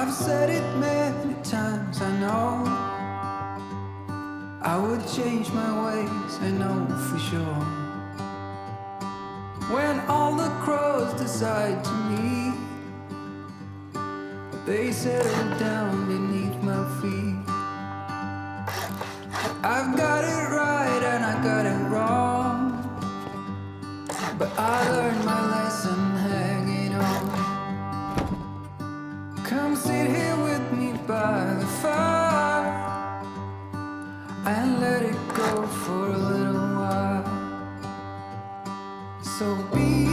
I've said it many times, I know I would change my ways, I know for sure. When all the crows decide to meet, they settle down beneath my feet. I've got it right and I got it wrong, but I learned my lesson hanging on. Come sit here with me by the fire and let it go for a little while. So be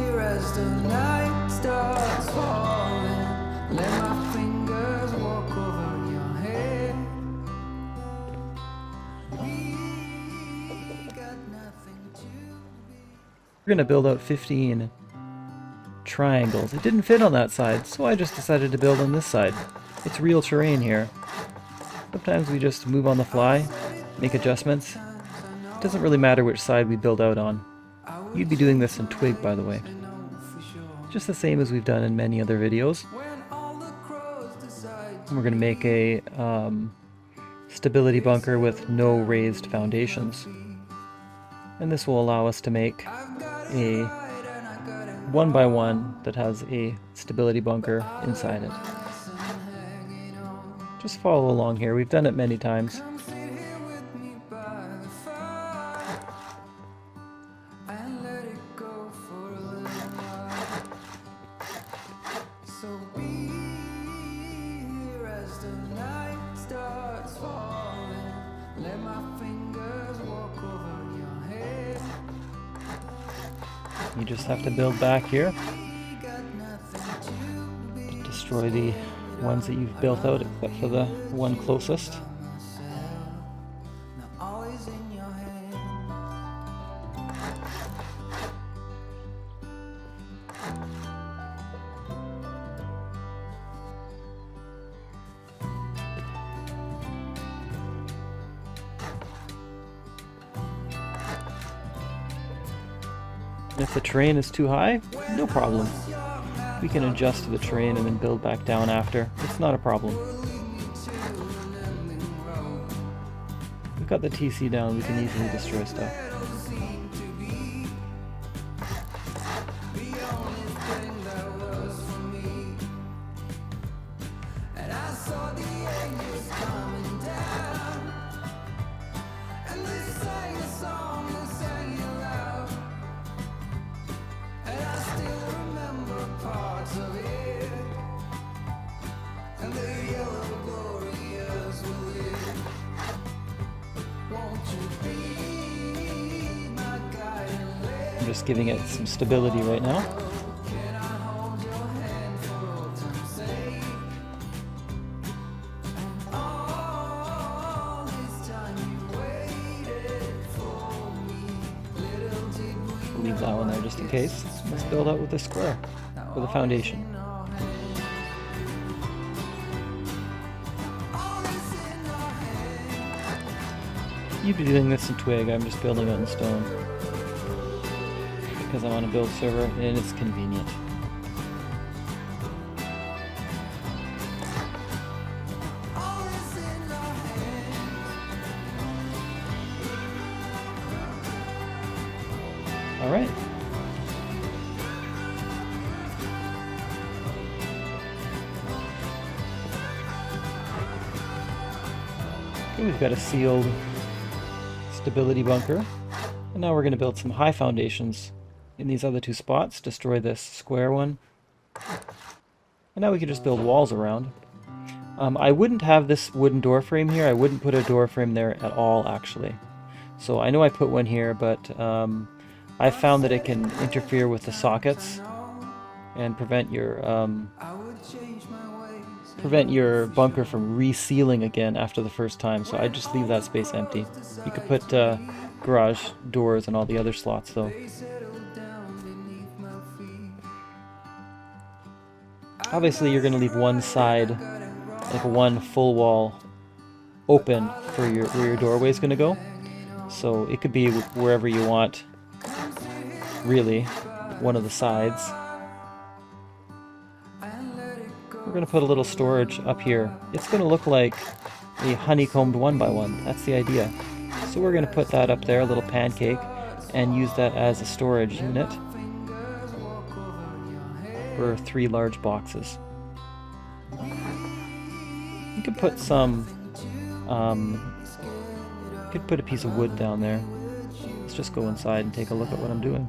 here as the night starts falling. Let my fingers walk over your head. We got nothing to be. We're gonna build out 15 triangles. It didn't fit on that side, so I just decided to build on this side. It's real terrain here. Sometimes we just move on the fly, make adjustments. It doesn't really matter which side we build out on. You'd be doing this in Twig, by the way. Just the same as we've done in many other videos. We're going to make a stability bunker with no raised foundations. And this will allow us to make a 1x1 that has a stability bunker inside it. Just follow along here. We've done it many times. You just have to build back here to destroy the ones that you've built out, except for the one closest. If the terrain is too high, no problem. We can adjust to the terrain and then build back down after. It's not a problem. We've got the TC down, we can easily destroy stuff. I'm just giving it some stability right now. Leave that one there just in case. Let's build out with the square for the foundation. You'd be doing this in Twig, I'm just building it in stone. Because I'm on a build server and it's convenient. Alright. Okay, we've got a sealed stability bunker. And now we're going to build some high foundations in these other two spots, destroy this square one. And now we can just build walls around. I wouldn't have this wooden door frame here. I wouldn't put a door frame there at all, actually. So I know I put one here, but I found that it can interfere with the sockets and prevent your bunker from resealing again after the first time. So I just leave that space empty. You could put garage doors and all the other slots though. Obviously you're going to leave one side, like one full wall, open for where your doorway is going to go. So it could be wherever you want, really, one of the sides. going to put a little storage up here. It's going to look like a honeycombed 1x1. That's the idea. So we're going to put that up there, a little pancake, and use that as a storage unit for 3 large boxes. You could put some, you could put a piece of wood down there. Let's just go inside and take a look at what I'm doing.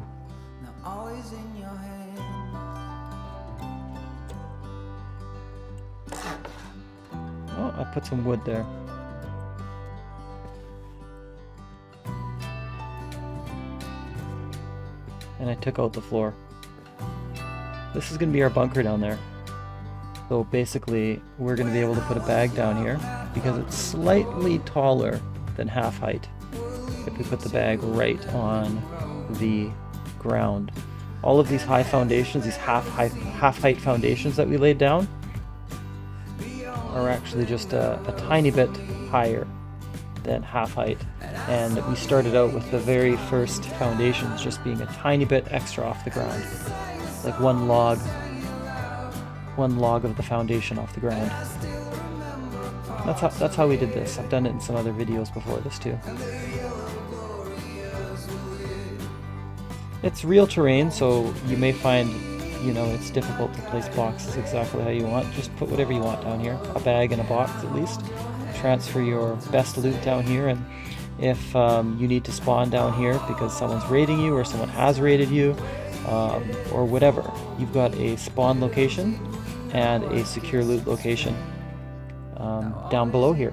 Oh, I put some wood there. And I took out the floor. This is going to be our bunker down there. So basically, we're going to be able to put a bag down here because it's slightly taller than half height. If we put the bag right on the ground. All of these high foundations, these half height foundations that we laid down, are actually just a tiny bit higher than half height. And we started out with the very first foundations just being a tiny bit extra off the ground. Like one log of the foundation off the ground. That's how we did this. I've done it in some other videos before this too. It's real terrain, so you may find, you know, it's difficult to place boxes exactly how you want. Just put whatever you want down here. A bag and a box at least. Transfer your best loot down here, and if you need to spawn down here because someone's raiding you or someone has raided you, or whatever, you've got a spawn location and a secure loot location down below here.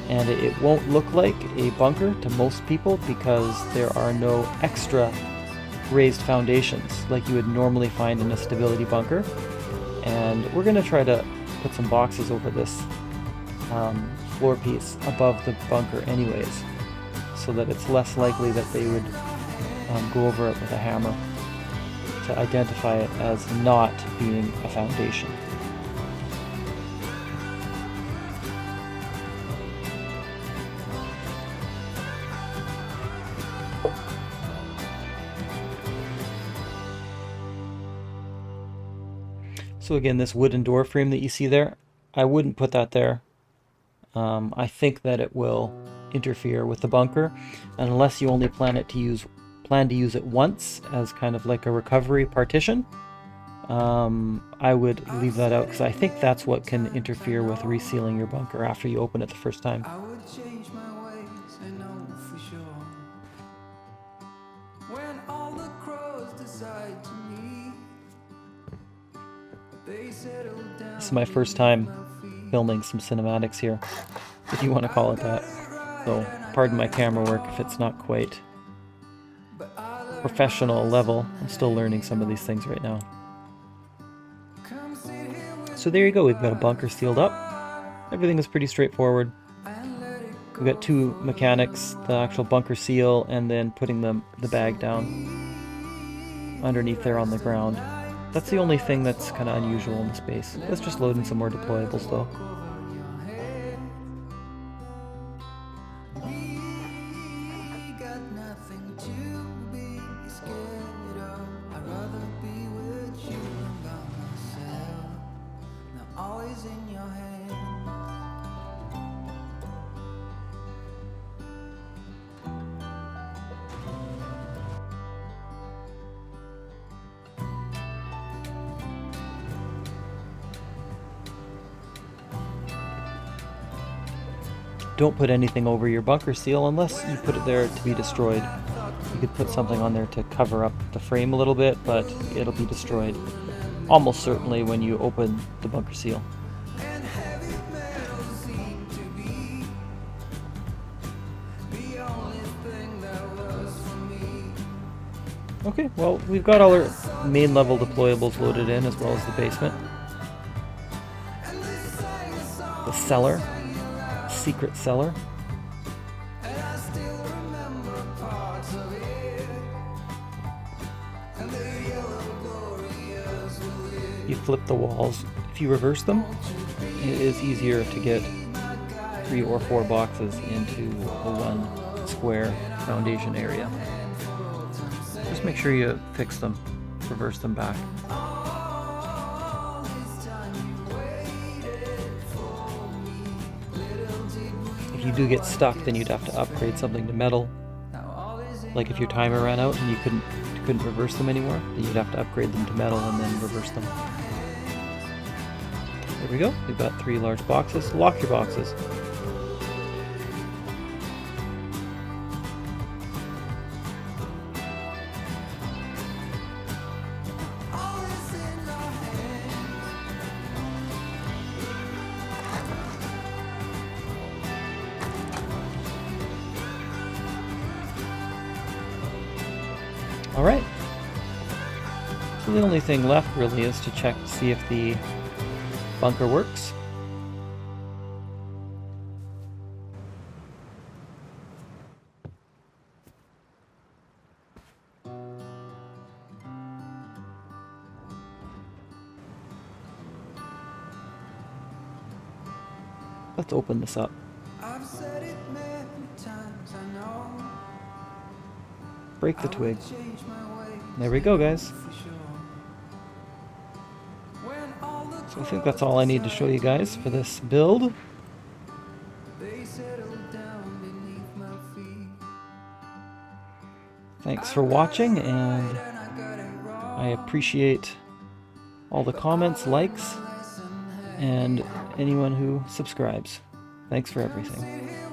And it won't look like a bunker to most people because there are no extra raised foundations like you would normally find in a stability bunker. And we're going to try to put some boxes over this floor piece above the bunker anyways, so that it's less likely that they would go over it with a hammer to identify it as not being a foundation. So again, this wooden door frame that you see there, I wouldn't put that there. I think that it will interfere with the bunker, and unless you only plan to use it once as kind of like a recovery partition, I would leave that out because I think that's what can interfere with resealing your bunker after you open it the first time. I would change my ways, I know for sure. When all the crows decide to meet, they settle down. This is my first time filming some cinematics here, if you want to call it that. So pardon my camera work if it's not quite professional level. I'm still learning some of these things right now. So there you go, we've got a bunker sealed up. Everything is pretty straightforward. We've got 2 mechanics, the actual bunker seal and then putting the bag down underneath there on the ground. That's the only thing that's kind of unusual in the space. Let's just load in some more deployables though. Don't put anything over your bunker seal unless you put it there to be destroyed. You could put something on there to cover up the frame a little bit, but it'll be destroyed almost certainly when you open the bunker seal. Okay, well, we've got all our main level deployables loaded in as well as the basement. The cellar. Secret cellar. You flip the walls. If you reverse them, it is easier to get 3 or 4 boxes into the one square foundation area. Just make sure you fix them, reverse them back. you do get stuck, then you'd have to upgrade something to metal. Like if your timer ran out and you couldn't reverse them anymore, then you'd have to upgrade them to metal and then reverse them. There we go. We've got 3 large boxes. Lock your boxes. Alright, so the only thing left really is to check to see if the bunker works. Let's open this up. I've said it many times, I know. Break the twig. Change my ways, There we go, guys. for sure. When all the So I think that's all I need to show you guys for this build. they settle down beneath my feet. Thanks for watching, and And I got it wrong. I appreciate all the comments, likes, and anyone who subscribes. Thanks for everything. Sit here